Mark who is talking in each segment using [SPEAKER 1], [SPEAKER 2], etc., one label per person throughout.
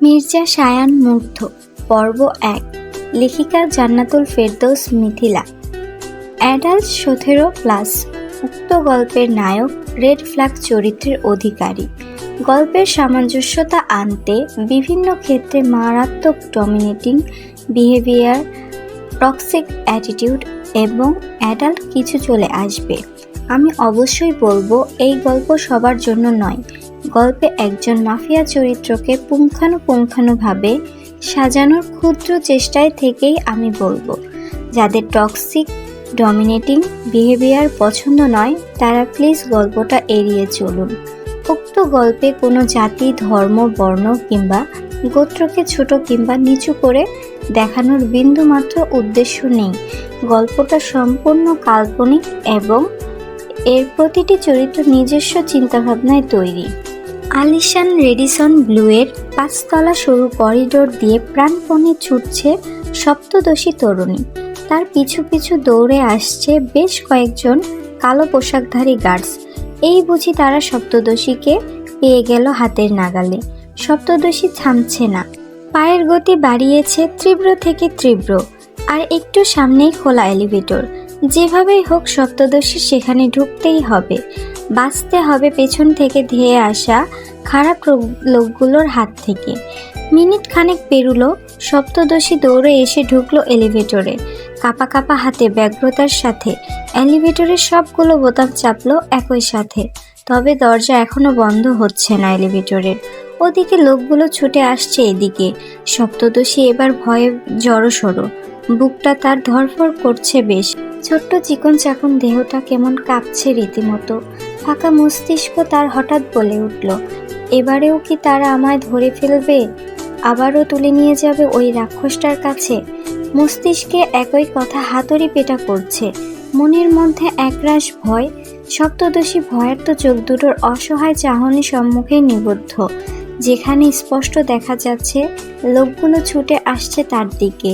[SPEAKER 1] মির্জা শায়ান মুগ্ধ পর্ব ১ লেখিকা জান্নাতুল ফেরদৌস মিথিলা। অ্যাডাল্ট ১৭+। উক্ত গল্পের নায়ক রেড ফ্ল্যাগ চরিত্রের অধিকারী। গল্পের সামঞ্জস্যতা আনতে বিভিন্ন ক্ষেত্রে মারাত্মক ডমিনেটিং বিহেভিয়ার, টক্সিক অ্যাটিটিউড এবং অ্যাডাল্ট কিছু চলে আসবে। আমি অবশ্যই বলবো এই গল্প সবার জন্য নয়। গল্পে একজন মাফিয়া চরিত্রকে পুঙ্খানুপুঙ্খানুভাবে সাজানোর ক্ষুদ্র চেষ্টায় থেকেই আমি বলবো, যাদের টক্সিক ডমিনেটিং বিহেভিয়ার পছন্দ নয় তারা প্লিজ গল্পটা এড়িয়ে চলুন। উক্ত গল্পে কোনো জাতি, ধর্ম, বর্ণ কিংবা গোত্রকে ছোট কিংবা নিচু করে দেখানোর বিন্দুমাত্র উদ্দেশ্য নেই। গল্পটা সম্পূর্ণ কাল্পনিক এবং এর প্রতিটি চরিত্র নিজস্ব চিন্তাভাবনায় তৈরি। আলিশান রেডিসন ব্লুয়ের ৫ তলা সরু করিডোর দিয়ে প্রাণপণে ছুটছে সপ্তদশী তরুণী। তার পিছু পিছু দৌড়ে আসছে বেশ কয়েকজন কালো পোশাকধারী গার্ডস। এই বুঝি তারা সপ্তদশীকে পেয়ে গেল হাতের নাগালে। সপ্তদশী থামছে না, পায়ের গতি বাড়িয়েছে তীব্র থেকে তীব্র। আর একটু সামনেই খোলা এলিভেটর। যেভাবেই হোক সপ্তদশী সেখানে ঢুকতেই হবে, বাঁচতে হবে পেছন থেকে ধেয়ে আসা খারাপ লোকগুলোর হাত থেকে। মিনিট খানেক পেরুলো, সপ্তদশী দৌড়ে এসে ঢুকলো এলিভেটরে। কাপা কাপা হাতে ব্যগ্রতার সাথে এলিভেটরের সবগুলো বোতাম চাপলো একই সাথে। তবে দরজা এখনো বন্ধ হচ্ছে না এলিভেটরের। ওদিকে লোকগুলো ছুটে আসছে এদিকে। সপ্তদশী এবার ভয়ে জড়সড়, বুকটা তার ধরফর করছে বেশ। ছোট্ট চিকন চাকন দেহটা কেমন কাঁপছে রীতিমতো। ফাঁকা মস্তিষ্ক তার হঠাৎ বলে উঠল, এবারেও কি তারা আমায় ধরে ফেলবে, আবারও তুলে নিয়ে যাবে ওই রাক্ষসটার কাছে? মস্তিষ্কে একই কথা হাতুড়ি পেটা করছে। মনের মধ্যে একরাশ ভয়। সপ্তদশী ভয়ের তো চোখ দুটোর অসহায় চাহনি সম্মুখে নিবদ্ধ, যেখানে স্পষ্ট দেখা যাচ্ছে লোকগুলো ছুটে আসছে তার দিকে।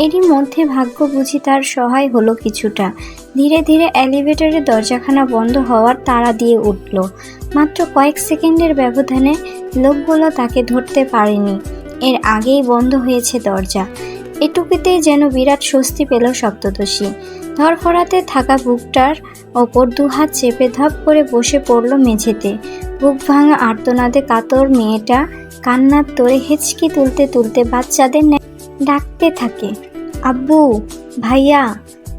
[SPEAKER 1] এরই মধ্যে ভাগ্য বুঝি তার সহায় হলো কিছুটা। ধীরে ধীরে এলিভেটরের দরজাখানা বন্ধ হওয়ার তাড়া দিয়ে উঠল। মাত্র কয়েক সেকেন্ডের ব্যবধানে লোকগুলো তাকে ধরতে পারেনি, এর আগেই বন্ধ হয়েছে দরজা। এটুকুতেই যেন বিরাট স্বস্তি পেল সপ্তদশী। ধরফরাতে থাকা বুকটার ওপর দুহাত চেপে ধপ করে বসে পড়ল মেঝেতে। বুক ভাঙা আর্তনাদে কাতর মেয়েটা কান্নার তোড়ে হেঁচকি তুলতে তুলতে বাচ্চাদের ডাকতে থাকে, আব্বু, ভাইয়া,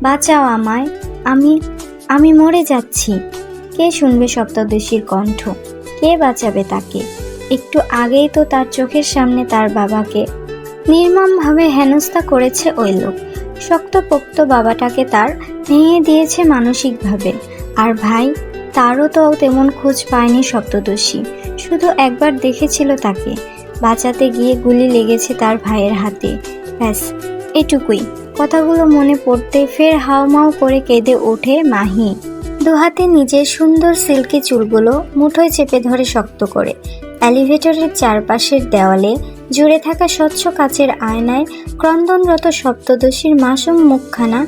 [SPEAKER 1] বাঁচাও আমায়, আমি মরে যাচ্ছি। কে শুনবে সপ্তদশীর কণ্ঠ? কে বাঁচাবে তাকে? একটু আগেই তো তার চোখের সামনে তার বাবাকে নির্মমভাবে হেনস্থা করেছে ওই লোক। শক্তপোক্ত বাবাটাকে তার ভেঙে দিয়েছে মানসিকভাবে। আর ভাই, তারও তো তেমন খোঁজ পায়নি সপ্তদশী। শুধু একবার দেখেছিল তাকে, বাঁচাতে গিয়ে গুলি লেগেছে তার ভাইয়ের হাতে। ব্যাস, এটুকুই। কথাগুলো মনে পড়তে ফের হাউমাউ করে কেঁদে ওঠে মাহি। দুহাতে নিজের সুন্দর সিল্কি চুলগুলো মুঠোয় চেপে ধরে শক্ত করে। এলিভেটরের চারপাশের দেওয়ালে জুড়ে থাকা স্বচ্ছ কাচের আয়নায় ক্রন্দনরত সপ্তদশীর মাসুম মুখখানা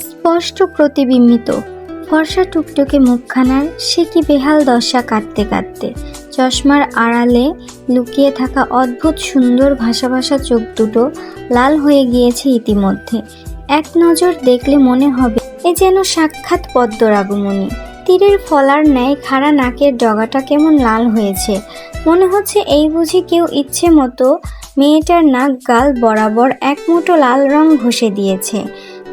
[SPEAKER 1] স্পষ্ট প্রতিবিম্বিত। ফর্সা টুকটুকে মুখখানার সে কি বেহাল দশা কাটতে কাটতে চশমার আড়ালে লুকিয়ে থাকা অদ্ভুত সুন্দর ভাসা ভাসা চোখ দুটো লাল হয়ে গিয়েছে ইতিমধ্যে। এক নজর দেখলে মনে হবে এ যেন সাক্ষাৎ পদ্মরাগমণি। তীরের ফলার ন্যায় খাড়া নাকের ডগাটা কেমন লাল হয়েছে। মনে হচ্ছে এই বুঝি কেউ ইচ্ছে মতো মেয়েটার নাক গাল বরাবর এক মুঠো লাল রং ঘষে দিয়েছে।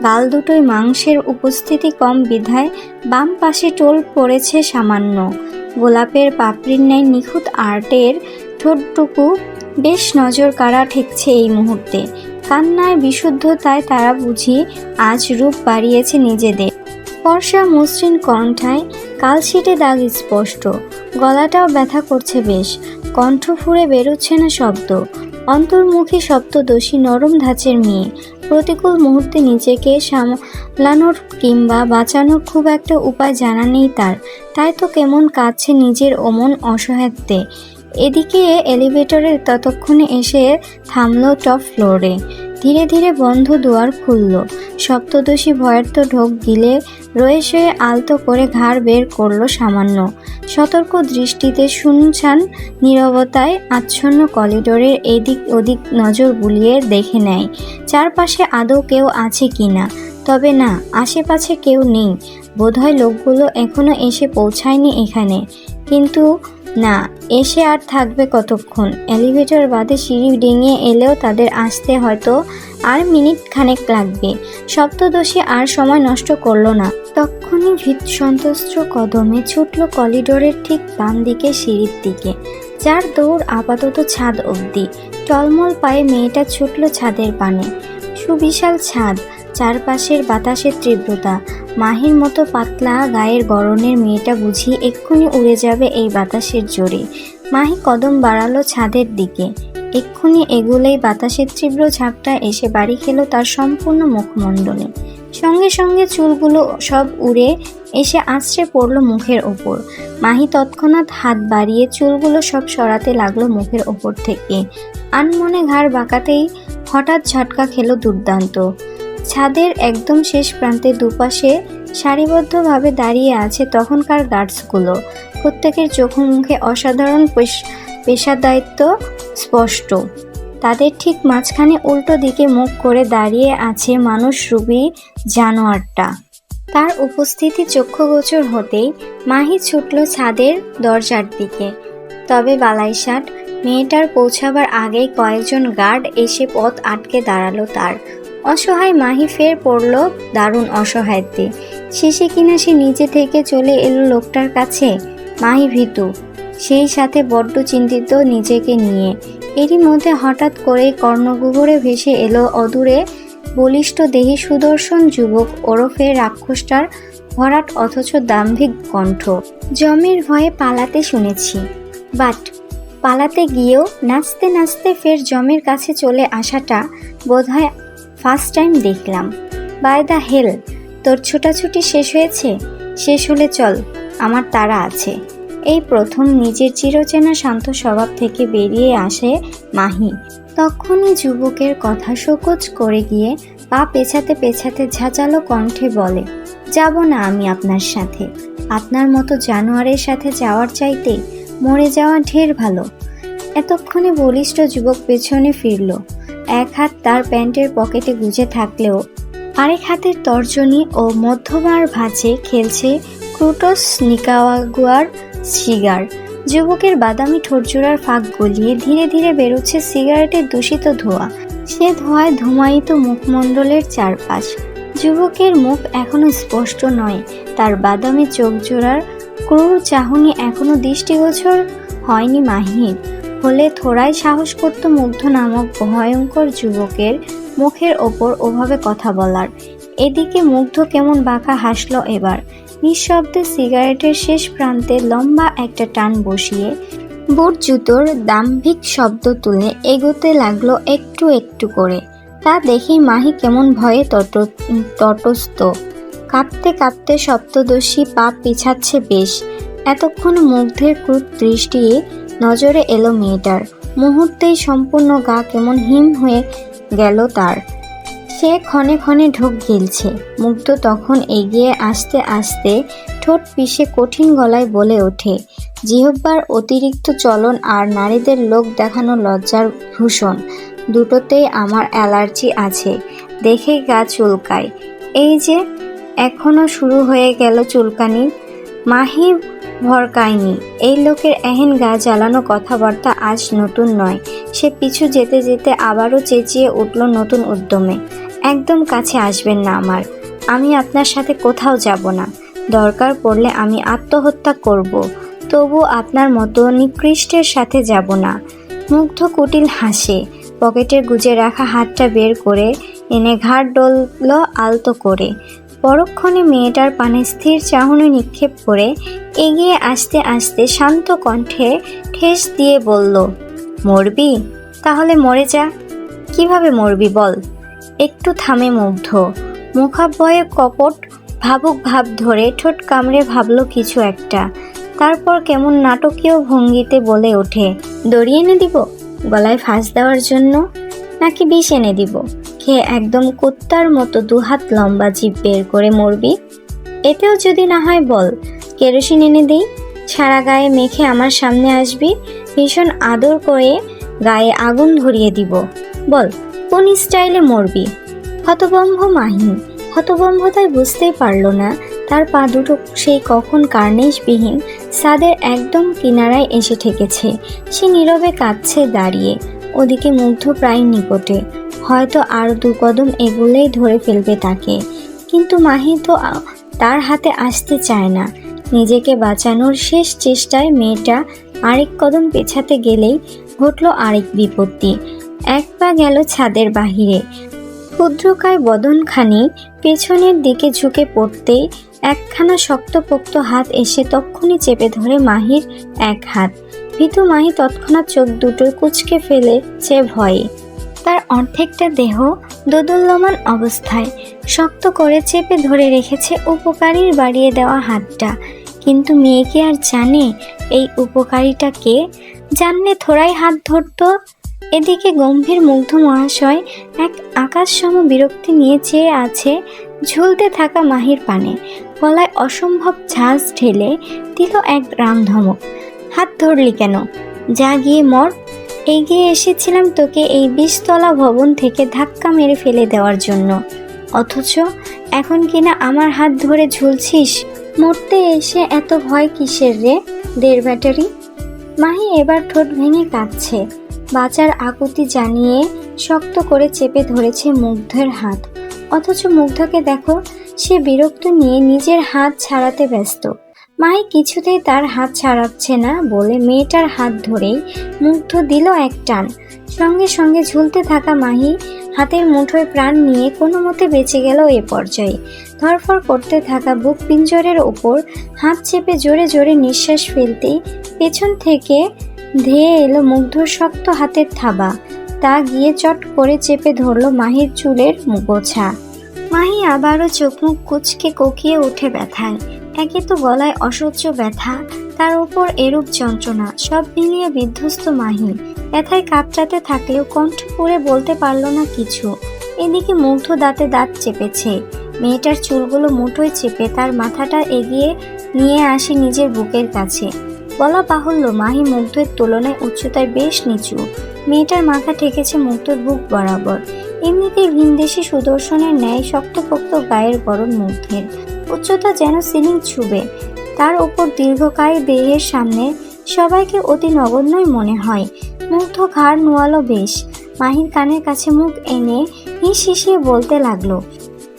[SPEAKER 1] গাল দুটোই মাংসের উপস্থিতি কম বিধায় বাম পাশে টোল পড়েছে সামান্য। গোলাপের পাপড়ির ন্যায় নিখুঁত আর্টের ঠোঁটটুকু বেশ নজর কাড়া ঠেকছে এই মুহূর্তে। কান্নায় বিশুদ্ধতায় তারা বুঝি আজ রূপ বাড়িয়েছে নিজেদের। ফর্সা মসৃণ কণ্ঠায় কালশিটে দাগ স্পষ্ট। গলাটাও ব্যথা করছে বেশ, কণ্ঠ ফুঁড়ে বেরোচ্ছে না শব্দ। অন্তর্মুখী সপ্তদশী নরম ধাঁচের মেয়ে। প্রতিকূল মুহূর্তে নিজেকে সামলানোর কিংবা বাঁচানোর খুব একটা উপায় জানা নেই তার। তাই তো কেমন কাঁদছে নিজের অমন অসহায়ত্বে। এদিকে এলিভেটরে ততক্ষণে এসে থামলো টপ ফ্লোরে। ধীরে ধীরে বন্ধ দুয়ার খুলল। সপ্তদশী ভয়ার্ত ঢোক গিলে রয়ে শয়ে আলতো করে ঘাড় বের করলো সামান্য। সতর্ক দৃষ্টিতে শুনছান নীরবতায় আচ্ছন্ন করিডোরের এদিক ওদিক নজর বুলিয়ে দেখে নেয় চারপাশে আদৌ কেউ আছে কিনা। তবে না, আশেপাশে কেউ নেই। বোধহয় লোকগুলো এখনো এসে পৌঁছায়নি এখানে। কিন্তু না, এসে আর থাকবে কতক্ষণ? এলিভেটর বাদে সিঁড়ি ডিঙিয়ে এলেও তাদের আসতে হয়তো আর মিনিট খানেক লাগবে। সপ্তদশী আর সময় নষ্ট করলো না। তক্ষুনি ভীত সন্ত্রস্ত কদমে ছুটল করিডোরের ঠিক বাম দিকে সিঁড়ির দিকে, যার দৌড় আপাতত ছাদ অবধি। টলমল পায়ে মেয়েটা ছুটল ছাদের পানে। সুবিশাল ছাদ, চারপাশের বাতাসের তীব্রতা। মাহির মতো পাতলা গায়ের গড়নের মেয়েটা বুঝি এক্ষুনি উড়ে যাবে এই বাতাসের জোরে। মাহি কদম বাড়ালো ছাদের দিকে। এক্ষুনি এগুলোই বাতাসের তীব্র ঝাপটা এসে বাড়ি খেলো তার সম্পূর্ণ মুখমণ্ডলে। সঙ্গে সঙ্গে চুলগুলো সব উড়ে এসে আছড়ে পড়লো মুখের ওপর। মাহি তৎক্ষণাৎ হাত বাড়িয়ে চুলগুলো সব সরাতে লাগলো মুখের ওপর থেকে। আনমনে ঘাড় বাঁকাতেই হঠাৎ ঝটকা খেলো দুর্দান্ত। ছাদের একদম শেষ প্রান্তে দুপাশে সারিবদ্ধভাবে দাঁড়িয়ে আছে তখনকার গার্ডসগুলো। প্রত্যেকের চোখ মুখে অসাধারণ পেশাদায়িত্ব স্পষ্ট। তাদের ঠিক মাঝখানে উল্টো দিকে মুখ করে দাঁড়িয়ে আছে মানুষরূপী জানোয়ারটা। তার উপস্থিতি চক্ষুগোচর হতেই মাহি ছুটল ছাদের দরজার দিকে। তবে বালাইশাট, মেয়েটার পৌঁছাবার আগেই কয়েকজন গার্ড এসে পথ আটকে দাঁড়ালো তার। অসহায় মাহি ফের পড়ল দারুণ অসহায়ত্বে। শেষে কিনা সে নিজে থেকে চলে এলো লোকটার কাছে। মাহি ভীতু, সেই সাথে বড্ড চিন্তিত নিজেকে নিয়ে। এরই মধ্যে হঠাৎ করেই কর্ণগহ্বরে ভেসে এলো অদূরে বলিষ্ঠ দেহী সুদর্শন যুবক ওরফে রাক্ষসটার ভরাট অথচ দাম্ভিক কণ্ঠ। জমের ভয়ে পালাতে শুনেছি, বাট পালাতে গিয়েও নাচতে নাচতে ফের জমের কাছে চলে আসাটা বোধহয় ফার্স্ট টাইম দেখলাম। বাই দ্য হেল, তোর ছোটাছুটি শেষ হয়েছে? শেষ হলে চল, আমার তাড়া আছে। এই প্রথম নিজের চিরচেনা শান্ত স্বভাব থেকে বেরিয়ে আসে মাহি। তখনই যুবকের কথা শোকজ করে গিয়ে পা পেছাতে পেছাতে ঝাঁচালো কণ্ঠে বলে, যাব না আমি আপনার সাথে। আপনার মতো জানোয়ারের সাথে যাওয়ার চাইতে মরে যাওয়া ঢের ভালো। এতক্ষণে বলিষ্ঠ যুবক পেছনে ফিরল। এক হাত তার প্যান্টের পকেটে গুজে থাকলেও আরেক হাতের তর্জনী ও মধ্যমার ভাঁজে খেলছে ক্রুটোস নিকারাগুয়ার সিগার। যুবকের বাদামি ঠোঁটজোড়ার ফাঁক গলিয়ে ধীরে ধীরে বেরোচ্ছে সিগারেটের দূষিত ধোঁয়া। সে ধোঁয়ায় ধুমায়িত মুখমণ্ডলের চারপাশ। যুবকের মুখ এখনো স্পষ্ট নয়, তার বাদামি চোখজোড়ার ক্রূর চাহনি এখনো দৃষ্টিগোচর হয়নি মাহির। হলে থোড়াই সাহস করত মুগ্ধ নামক ভয়ঙ্কর যুবকের মুখের ওপর ওভাবে কথা বলার। এদিকে মুগ্ধ কেমন বাঁকা হাসলো এবার। নিঃশব্দে সিগারেটের শেষ প্রান্তে লম্বা একটা টান বসিয়ে বুট জুতোর দাম্ভিক শব্দ তুলে এগোতে লাগলো একটু একটু করে। তা দেখেই মাহি কেমন ভয়ে তটস্থ। কাঁপতে কাঁপতে সপ্তদশী পা পিছাচ্ছে বেশ। এতক্ষণ মুগ্ধের ক্রুর দৃষ্টি নজরে এলো মেয়েটার। মুহূর্তেই সম্পূর্ণ গা কেমন হিম হয়ে গেল তার। সে ক্ষণে ক্ষণে ঢোক গিলছে। মুগ্ধ তখন এগিয়ে আসতে আসতে ঠোঁট পিষে কঠিন গলায় বলে ওঠে, জিহ্বার অতিরিক্ত চলন আর নারীদের লোক দেখানো লজ্জার ভূষণ দুটোতেই আমার অ্যালার্জি আছে, দেখে গা চুলকায়। এই যে এখনো শুরু হয়ে গেল চুলকানি। মাহি ভরকায়নি। এই লোকের এহেন গা জ্বালানো কথাবার্তা আজ নতুন নয়। সে পিছু যেতে যেতে আবারও চেঁচিয়ে উঠল নতুন উদ্যমে, একদম কাছে আসবেন না আমার। আমি আপনার সাথে কোথাও যাব না। দরকার পড়লে আমি আত্মহত্যা করব, তবু আপনার মতো নিকৃষ্টের সাথে যাব না। মুগ্ধ কুটিল হাসে। পকেটে গুজে রাখা হাতটা বের করে এনে ঘাড় ডলল আলতো করে। পরক্ষণে মেয়েটার পানে স্থির চাহনি নিক্ষেপ করে এগিয়ে আসতে আসতে শান্ত কণ্ঠে ঠেস দিয়ে বলল, মরবি? তাহলে মরে যা। কিভাবে মরবি বল? একটু থামে মুগ্ধ। মুখাবয়ে কপট ভাবুক ভাব ধরে ঠোঁট কামড়ে ভাবল কিছু একটা। তারপর কেমন নাটকীয় ভঙ্গিতে বলে ওঠে, দড়ি এনে দিব গলায় ফাঁস দেওয়ার জন্য, নাকি বিষ এনে দিব? খেয়ে একদম কুত্তার মতো দুহাত লম্বা জিভ বের করে মরবি? এতেও যদি না হয় বল, কেরোসিন এনে দেই, সারা গায়ে মেখে আমার সামনে আসবি, ভীষণ আদর করে গায়ে আগুন ধরিয়ে দিব। বল কোন স্টাইলে মরবি? হতভম্ব মাহি হতভম্বতায় বুঝতেই পারল না তার পা দুটো সেই কখন কার্নিশবিহীন ছাদের একদম কিনারায় এসে ঠেকেছে। সে নীরবে কাঁদছে দাঁড়িয়ে, ওদিকে মুগ্ধ প্রায় নিকটে, হয়তো আর 2 কদম এগুলেই ধরে ফেলবে তাকে। কিন্তু মাহি তো তার হাতে আসতে চায় না। নিজেকে বাঁচানোর শেষ চেষ্টায় মেয়েটা আরেক কদম পেছাতে গেলেই ঘটল আরেক বিপত্তি। এক পা গেল ছাদের বাহিরে, ক্ষুদ্রকায় বদনখানি পেছনের দিকে ঝুঁকে পড়তেই একখানা শক্তপোক্ত হাত এসে তক্ষুনি চেপে ধরে মাহির এক হাত। ভীতু মাহি তৎক্ষণাৎ চোখ দুটো কুঁচকে ফেলেছে ভয়ে। তার অর্ধেকটা দেহ দোদুল্যমান অবস্থায় শক্ত করে চেপে ধরে রেখেছে উপকারীর বাড়িয়ে দেওয়া হাতটা। কিন্তু মেয়ে কি আর জানে এই উপকারীটা কে? জানলে থোড়াই হাত ধরতো। এদিকে গম্ভীর মুগ্ধ মহাশয় এক আকাশসম বিরক্তি নিয়ে চেয়ে আছে ঝুলতে থাকা মাহির পানে। গলায় অসম্ভব ঝাঁজ ঢেলে দিল এক রামধমক। হাত ধরলি কেন? যা গিয়ে মর। এগিয়ে এসেছিলাম তোকে এই 20 তলা ভবন থেকে ধাক্কা মেরে ফেলে দেওয়ার জন্য, অথচ এখন কিনা আমার হাত ধরে ঝুলছিস। মরতে এসে এত ভয় কিসের রে দের ব্যাটারি? মাহি এবার ঠোঁট ভেঙে কাঁদছে, বাঁচার আকুতি জানিয়ে শক্ত করে চেপে ধরেছে মুগ্ধের হাত। অথচ মুগ্ধকে দেখো, সে বিরক্ত নিয়ে নিজের হাত ছাড়াতে ব্যস্ত। মাহি কিছুতেই তার হাত ছাড়াচ্ছে না বলে মেয়েটার হাত ধরেই মুগ্ধ দিল এক টান। সঙ্গে সঙ্গে ঝুলতে থাকা মাহি হাতের মুঠোয় প্রাণ নিয়ে কোনো মতে বেঁচে গেল এ পর্যায়ে। ধরফর করতে থাকা বুক পিঞ্জরের ওপর হাত চেপে জোরে জোরে নিঃশ্বাস ফেলতেই পেছন থেকে ধেয়ে এলো মুগ্ধর শক্ত হাতের থাবা। তা গিয়ে চট করে চেপে ধরল মাহির চুলের গোছা। মাহি আবারও চোখ মুখ কুঁচকে কোকিয়ে উঠে ব্যথায়। একে তো গলায় অসহ্য ব্যথা, তার উপর এরূপ যন্ত্রণা, সব মিলিয়ে বিধ্বস্ত মাহি। ব্যথায় কাতরাতে থাকলেও কণ্ঠ করে বলতে পারল না কিছু। এদিকে মুগ্ধ দাঁতে দাঁত চেপেছে। মেয়েটার চুলগুলো মুঠোয় চেপে তার মাথাটা এগিয়ে নিয়ে আসে নিজের বুকের কাছে। বলা বাহুল্য মাহি মুগ্ধের তুলনায় উচ্চতায় বেশ নিচু। মেয়েটার মাথা ঠেকেছে মুগ্ধর বুক বরাবর। এমনিতেই ভিনদেশি সুদর্শনের ন্যায় শক্তপোক্ত গায়ের গড়ন মুগ্ধের। উচ্চতা যেন সিলিং ছুবে। তার ওপর দীর্ঘকায় দেহের সামনে সবাইকে অতি নগণ্যই মনে হয়। মুগ্ধ ঘাড় নোয়ালো বেশ। মাহির কানের কাছে মুখ এনে হিস হিসিয়ে বলতে লাগলো,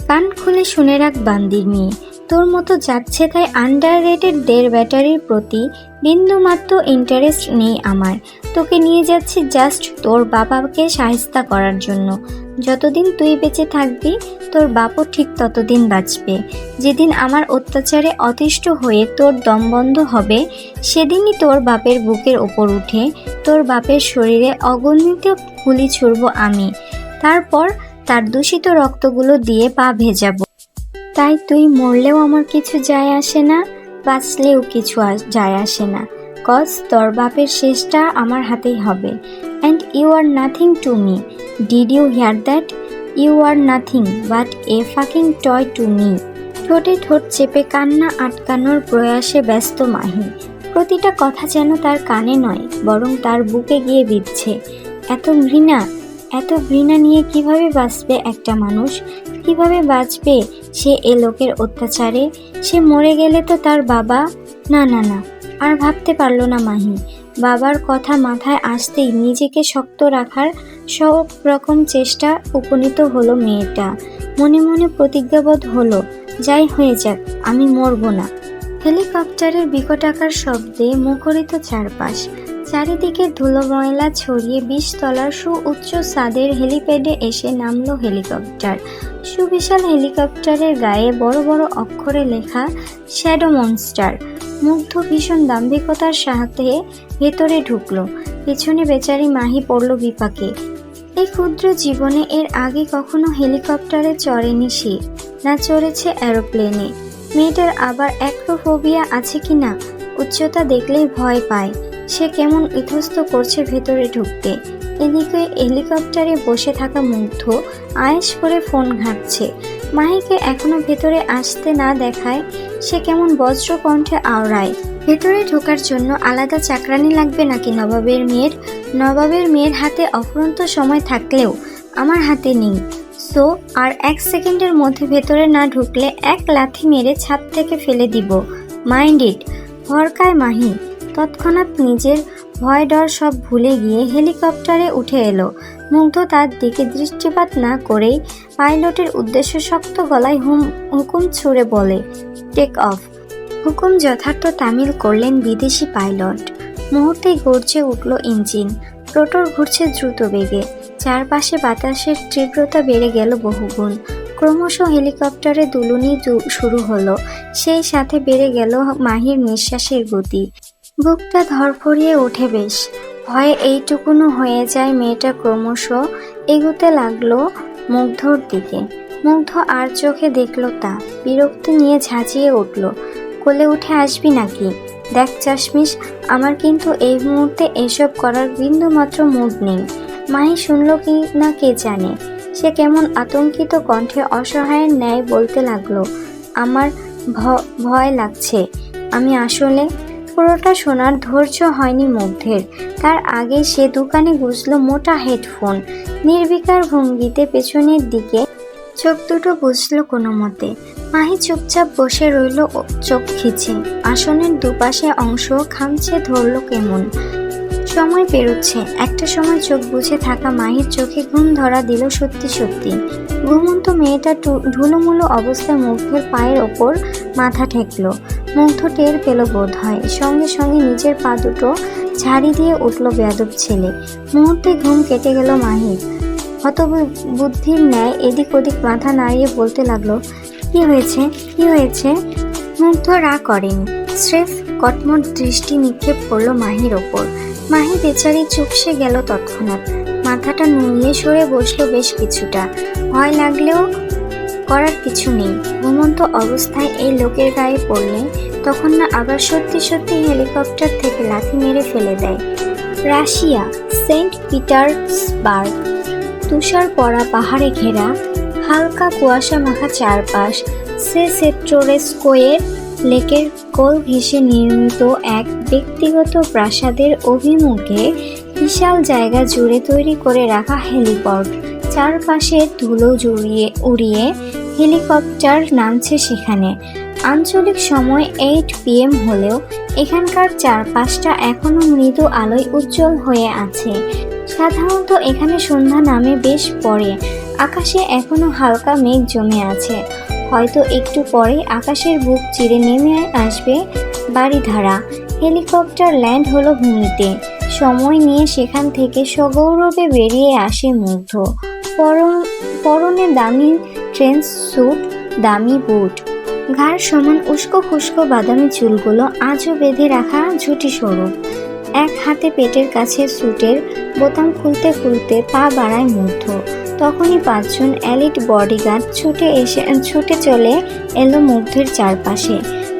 [SPEAKER 1] কান খুলে শুনে রাখ বান্দির মেয়ে, তোর মতো যাচ্ছে তাই আন্ডাররেটেড দের ব্যাটারির প্রতি বিন্দুমাত্র ইন্টারেস্ট নেই আমার। তোকে নিয়ে যাচ্ছি জাস্ট তোর বাবাকে শায়েস্তা করার জন্য। যতদিন তুই বেঁচে থাকবি তোর বাপও ঠিক ততদিন বাঁচবে। যেদিন আমার অত্যাচারে অতিষ্ঠ হয়ে তোর দম বন্ধ হবে, সেদিনই তোর বাপের বুকের ওপর উঠে তোর বাপের শরীরে অগণিত গুলি ছুড়ব আমি। তারপর তার দূষিত রক্তগুলো দিয়ে পা ভেজাবো। তাই তুই মরলেও আমার কিছু যায় আসে না, বাঁচলেও কিছু যায় আসে না। কজ তোর বাপের শেষটা আমার হাতেই হবে। And you are nothing to me. Did you hear that? You are nothing but a fucking toy to me. ঠোঁটে ঠোঁট চেপে কান্না আটকানোর প্রয়াসে ব্যস্ত মাহি। প্রতিটা কথা যেন তার কানে নয়, বরং তার বুকে গিয়ে বিঁধছে। এত ঘৃণা নিয়ে কিভাবে বাঁচবে একটা মানুষ? কিভাবে বাঁচবে সে এ লোকের অত্যাচারে? সে মরে গেলে তো তার বাবা। না না না, আর ভাবতে পারল না মাহি। বাবার কথা মাথায় আসতেই নিজেকে শক্ত রাখার সব রকম চেষ্টা উপনীত হলো মেয়েটা। মনে মনে প্রতিজ্ঞাবদ্ধ হলো, যাই হয়ে যাক আমি মরব না। হেলিকপ্টারের বিকটাকার শব্দে মুখরিত চারপাশ। চারিদিকে ধুলো ময়লা ছড়িয়ে 20 তলার সুউচ্চ ছাদের হেলিপ্যাডে এসে নামলো হেলিকপ্টার। সুবিশাল হেলিকপ্টারের গায়ে বড় বড় অক্ষরে লেখা শ্যাডো মনস্টার। মুগ্ধ ভীষণ দাম্ভিকতার সাথে ভেতরে ঢুকলো। পেছনে বেচারি মাহি পড়ল বিপাকে। এই ক্ষুদ্র জীবনে এর আগে কখনো হেলিকপ্টারে চড়েনি সে, না চড়েছে এরোপ্লেনে। মেয়েটার আবার অ্যাক্রোফোবিয়া আছে কিনা, উচ্চতা দেখলেই ভয় পায়। সে কেমন ইতস্ত করছে ভেতরে ঢুকতে। এদিকে হেলিকপ্টারে বসে থাকা মুগ্ধ আয়েশ করে ফোন ঘাঁটছে। মাহিকে এখনো ভেতরে আসতে না দেখায় সে কেমন বজ্র কণ্ঠে আওড়ায়, ভেতরে ঢোকার জন্য আলাদা চাকরানি লাগবে নাকি নবাবের মেয়ের? নবাবের মেয়ের হাতে অফুরন্ত সময় থাকলেও আমার হাতে নেই। সো আর 1 সেকেন্ডের মধ্যে ভেতরে না ঢুকলে এক লাথি মেরে ছাদ থেকে ফেলে দিব। Mind it. ভরকায় মাহি তৎক্ষণাৎ নিজের ভয় ডর সব ভুলে গিয়ে হেলিকপ্টারে উঠে এলো। মুগ্ধ তার দিকে দৃষ্টিপাত না করেই পাইলটের উদ্দেশ্যে শক্ত গলায় হুকুম ছুড়ে বলে, টেক অফ। হুকুম যথার্থ তামিল করলেন বিদেশি পাইলট। মুহূর্তেই গর্জে উঠল ইঞ্জিন। রোটর ঘুরছে দ্রুত বেগে। চারপাশে বাতাসের তীব্রতা বেড়ে গেল বহুগুণ। ক্রমশ হেলিকপ্টারে দুলুনি শুরু হলো। সেই সাথে বেড়ে গেল মাহির নিঃশ্বাসের গতি। বুকটা ধরফরিয়ে ওঠে বেশ। ভয়ে এইটুকুনো হয়ে যায় মেয়েটা ক্রমশ এগুতে লাগলো মুগ্ধর দিকে। মুগ্ধ আর চোখে দেখলো তা, বিরক্তি নিয়ে ঝাঁঝিয়ে উঠল, কোলে উঠে আসবি নাকি? দেখ চাশমিশ, আমার কিন্তু এই মুহূর্তে এসব করার বিন্দুমাত্র মুড নেই। মাহি শুনল কি না কে জানে, সে কেমন আতঙ্কিত কণ্ঠে অসহায়ের ন্যায় বলতে লাগলো, আমার ভয় লাগছে। আমি আসলে পুরোটা শোনার ধৈর্য হয়নি মুগ্ধের। তার আগে সে দোকানে গুছল মোটা হেডফোন। নির্বিকার ভঙ্গিতে পেছনের দিকে চোখ দুটো বুঝল কোনো মতে। মাহি চুপচাপ বসে রইল চোখ খিচে। আসনের দুপাশে অংশ খামচে ধরল কেমন। সময় পেরোচ্ছে। একটা সময় চোখ বুঝে থাকা মাহির চোখে ঘুম ধরা দিল সত্যি সত্যি। ঘুমন্ত মেয়েটা ঢুলোমুলো অবস্থায় মুগ্ধের পায়ের ওপর মাথা ঠেকল। মুগ্ধ টের পেল বোধ হয়, সঙ্গে সঙ্গে নিজের পা দুটো ঝাড়ি দিয়ে উঠল বেয়াদব ছেলে। মুহূর্তে ঘুম কেটে গেল মাহির। হতবুদ্ধির ন্যায় এদিক ওদিক মাথা নাড়িয়ে বলতে লাগলো, কি হয়েছে কি হয়েছে? মুগ্ধ রাগ করেনি, স্রেফ কটমট দৃষ্টি নিক্ষেপ করলো মাহির ওপর। মাহি বেচারি চুপসে গেল তৎক্ষণাৎ। মাথাটা নুইয়ে সরে বসলো বেশ কিছুটা। ভয় লাগলেও করার কিছু নেই। ঘুমন্ত অবস্থায় এই লোকের গায়ে পড়লে তখন না আবার সত্যি সত্যি হেলিকপ্টার থেকে লাথি মেরে ফেলে দেয়। Russia, Saint Petersburg. তুষার পড়া পাহাড়ে ঘেরা, হালকা কুয়াশা মাখা চারপাশ। সেটোরেস্কোয়ের লেকের কোল ঘেঁষে নির্মিত এক ব্যক্তিগত প্রাসাদের অভিমুখে বিশাল জায়গা জুড়ে তৈরি করে রাখা হেলিপড। চারপাশে ধুলো উড়িয়ে হেলিকপ্টার নামছে সেখানে। আঞ্চলিক সময় 8 PM হলেও এখানকার চারপাশটা এখনো মৃদু আলোয় উজ্জ্বল হয়ে আছে। সাধারণত এখানে সন্ধ্যা নামে বেশ পরে। আকাশে এখনো হালকা মেঘ জমে আছে। হয়তো একটু পরে আকাশের বুক চিরে নেমে আসবে বাড়িধারা। হেলিকপ্টার ল্যান্ড হলো ভূমিতে। সময় নিয়ে সেখান থেকে সগৌরবে বেরিয়ে আসে মুগ্ধ। পরনে দামি ট্রেন স্যুট, দামি বুট, ঘাড় সমান উস্কো খুস্কো বাদামি চুলগুলো আজও বেঁধে রাখা ঝুটি স্বরূপ। এক হাতে পেটের কাছে স্যুটের বোতাম খুলতে খুলতে পা বাড়ায় মুগ্ধ। তখনই 5 জন এলিট বডিগার্ড ছুটে চলে এলো মুগ্ধের চারপাশে।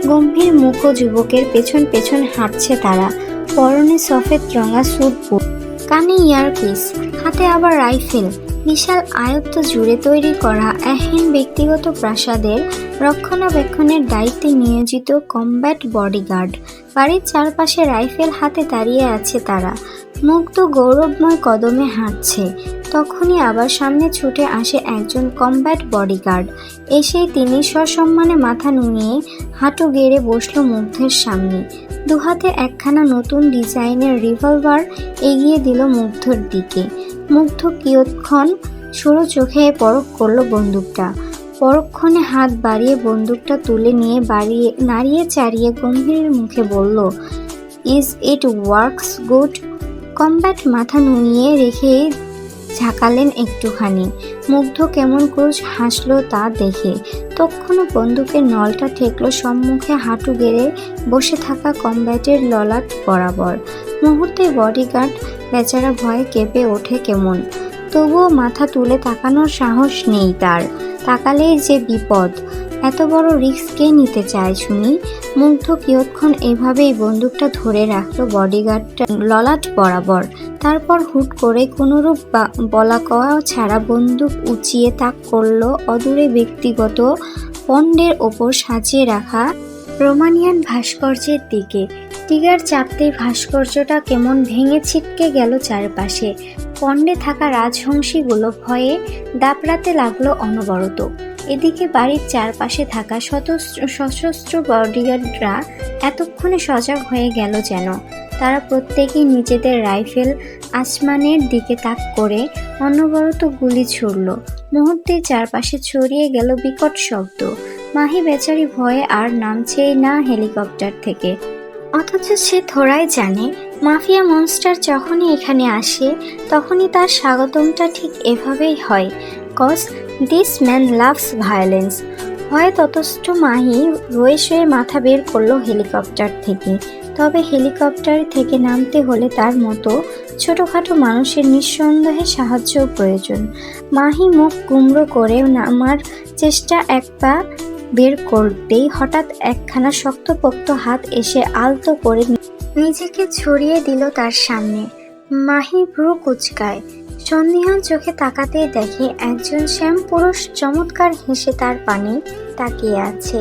[SPEAKER 1] গম্ভীর মুখ যুবকের পেছন পেছন হাঁটছে তারা। পরনে সফেদ রঙা স্যুট বুট, কানে ইয়ারপিস, হাতে আবার রাইফেল। বিশাল আয়ত্ত জুড়ে তৈরি করা এহেন ব্যক্তিগত প্রাসাদের রক্ষণাবেক্ষণের দায়িত্বে নিয়োজিত কমব্যাট বডিগার্ড। বাড়ির চারপাশে রাইফেল হাতে দাঁড়িয়ে আছে তারা। মুগ্ধ গৌরবময় কদমে হাঁটছে। তখনই আবার সামনে ছুটে আসে একজন কমব্যাট বডিগার্ড। এসেই তিনি সসম্মানে মাথা নুইয়ে হাঁটু গেড়ে বসলো মুগ্ধের সামনে। দুহাতে একখানা নতুন ডিজাইনের রিভলভার এগিয়ে দিল মুগ্ধর দিকে। মুগ্ধ কিয়ৎক্ষণ সরু চোখে পরখ করলো বন্দুকটা। পরক্ষণে হাত বাড়িয়ে বন্দুকটা তুলে নিয়ে নাড়িয়ে চাড়িয়ে গম্ভীর মুখে বলল, is it works good? Combat মাথা নুইয়ে রেখে ঝাঁকালেন একটুখানি। মুগ্ধ কেমন ক্রুশ হাসলো তা দেখে। তখনও বন্দুকের নলটা ঠেকলো সম্মুখে হাঁটু গেড়ে বসে থাকা কমব্যাটের ললাট বরাবর। মুহূর্তে বডিগার্ড বেচারা ভয়ে কেঁপে ওঠে কেমন। তবুও মাথা তুলে তাকানোর সাহস নেই তার। তাকালেই যে বিপদ। এত বড় রিস্ক কে নিতে চায় শুনি। মুগ্ধ কিয়ৎক্ষণ এভাবেই বন্দুকটা ধরে রাখলো বডিগার্ডটা ললাট বরাবর। তারপর হুট করে কোনরূপ বলা কওয়া ছাড়া বন্দুক উঁচিয়ে তাক করলো অদূরে ব্যক্তিগত পন্ডের ওপর সাজিয়ে রাখা রোমানিয়ান ভাস্কর্যের দিকে। টিগার চাপতেই ভাস্কর্যটা কেমন ভেঙে ছিটকে গেল চারপাশে। পন্ডে থাকা রাজহংসীগুলো ভয়ে দাপড়াতে লাগলো অনবরত। এদিকে বাড়ির চারপাশে থাকা সশস্ত্র বডিগার্ডরা এতক্ষণে সজাগ হয়ে গেল যেন। তারা প্রত্যেকেই নিজেদের রাইফেল আসমানের দিকে তাক করে অনবরত গুলি ছুড়ল। মুহূর্তেই চারপাশে ছড়িয়ে গেল বিকট শব্দ। মাহি বেচারি ভয়ে আর নামছেই না হেলিকপ্টার থেকে। অথচ সে থোড়াই জানে মাফিয়া মনস্টার যখনই এখানে আসে তখনই তার স্বাগতমটা ঠিক এভাবেই হয়। Cause this man loves violence. ভয়ে ততস্থ মাহি রয়ে শুয়ে মাথা বের করলো হেলিকপ্টার থেকে। তবে হেলিকপ্টার থেকে নামতে হলে তার মতো ছোটখাটো মানুষের নিঃসন্দেহে সাহায্য প্রয়োজন। মাহি মুখ কুমড়ো করে নামার চেষ্টা এক পা বের করতেই হঠাৎ একখানা শক্তপোক্ত হাত এসে আলতো করে নিজেকে ছড়িয়ে দিল তার সামনে। মাহি ভ্রু কুচকায়, সন্দিহান চোখে তাকাতেই দেখে একজন শ্যাম পুরুষ চমৎকার হেসে তার পানে তাকিয়ে আছে।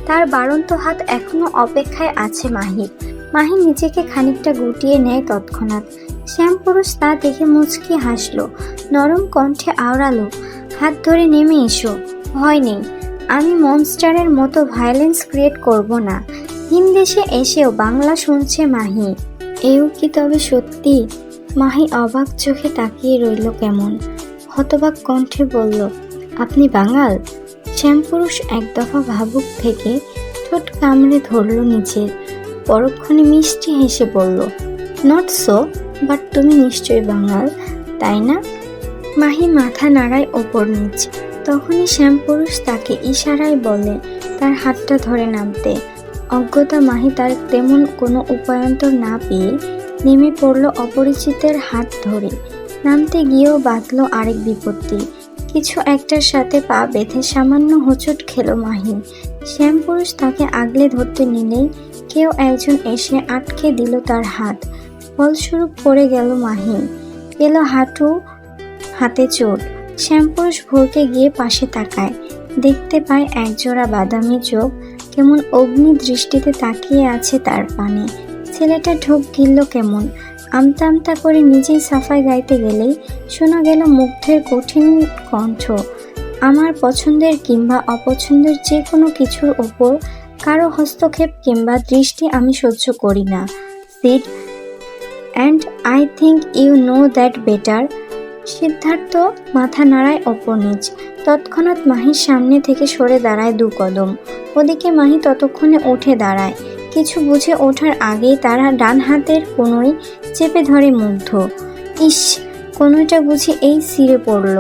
[SPEAKER 1] তার বাড়ন্ত হাত এখনো অপেক্ষায় আছে মাহির। মাহি নিজেকে খানিকটা গুটিয়ে নেয় তৎক্ষণাৎ। শ্যাম পুরুষ তা দেখে মুচকি হাসলো, নরম কণ্ঠে আওড়ালো, হাত ধরে নেমে এসো, ভয় নেই। আমি মনস্টারের মতো ভায়োলেন্স ক্রিয়েট করব না। হিন্দেশে এসেও বাংলা শুনছে মাহি। এও কি তবে সত্যি? মাহি অবাক চোখে তাকিয়ে রইল কেমন। হতবাক কণ্ঠে বলল, আপনি বাঙাল? শ্যামপুরুষ এক দফা ভাবুক থেকে ঠোঁট কামড়ে ধরল নিচের। পরক্ষণে মিষ্টি হেসে বলল, নট সো, বাট তুমি নিশ্চয়ই বাঙাল, তাই না? মাহি মাথা নাড়ায় ওপর নিচ। তখনই শ্যামপুরুষ তাকে ইশারায় বলে তার হাতটা ধরে নামতে। অজ্ঞতা মাহি তার তেমন কোনো উপায়ন্তর না পেয়ে নেমে পড়ল অপরিচিতের হাত ধরে। নামতে গিয়েও বাঁধল আরেক বিপত্তি। কিছু একটার সাথে পা বেঁধে সামান্য হোঁচট খেল মাহি। শ্যামপুরুষ তাকে আগলে ধরতে নিলেই কেউ একজন এসে আটকে দিল তার হাত। ফলস্বরূপ পড়ে গেল মাহি। এলো হাতে চোট। শ্যামপুরুষ ভরকে গিয়ে পাশে তাকায়। দেখতে পায় একজোড়া বাদামি চোখ কেমন অগ্নি দৃষ্টিতে তাকিয়ে আছে তার পানে। ছেলেটা ঢোক গিলল কেমন। আমতা আমতা করে নিজেই সাফাই গাইতে গেলেই শোনা গেল মুগ্ধের কঠিন কণ্ঠ, আমার পছন্দের কিংবা অপছন্দের যে কোনো কিছুর ওপর কারো হস্তক্ষেপ কিংবা দৃষ্টি আমি সহ্য করি না, Sid, and I think you know that better. Siddharth মাথা নাড়ায় ওপর নিচ। তৎক্ষণাৎ মাহির সামনে থেকে সরে দাঁড়ায় 2 কদম। ওদিকে মাহি ততক্ষণে উঠে দাঁড়ায়। কিছু বুঝে ওঠার আগেই তারা ডান হাতের কোনোই চেপে ধরে মুগ্ধ। ইস, কোনোটা বুঝি এই ছিঁড়ে পড়ল।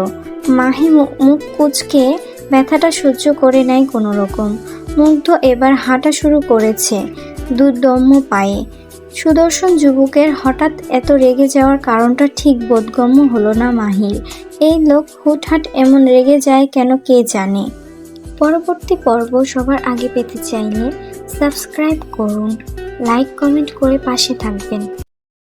[SPEAKER 1] মাহি মুখ কুচকে ব্যথাটা সহ্য করে নেয় কোনো রকম। মুগ্ধ এবার হাঁটা শুরু করেছে দুর্দম্য পায়ে। সুদর্শন যুবকের হঠাৎ এত রেগে যাওয়ার কারণটা ঠিক বোধগম্য হলো না মাহির। এই লোক হুটহাট এমন রেগে যায় কেন কে জানে। পরবর্তী পর্ব সবার আগে পেতে চাইলে সাবস্ক্রাইব করুন, লাইক কমেন্ট করে পাশে থাকবেন।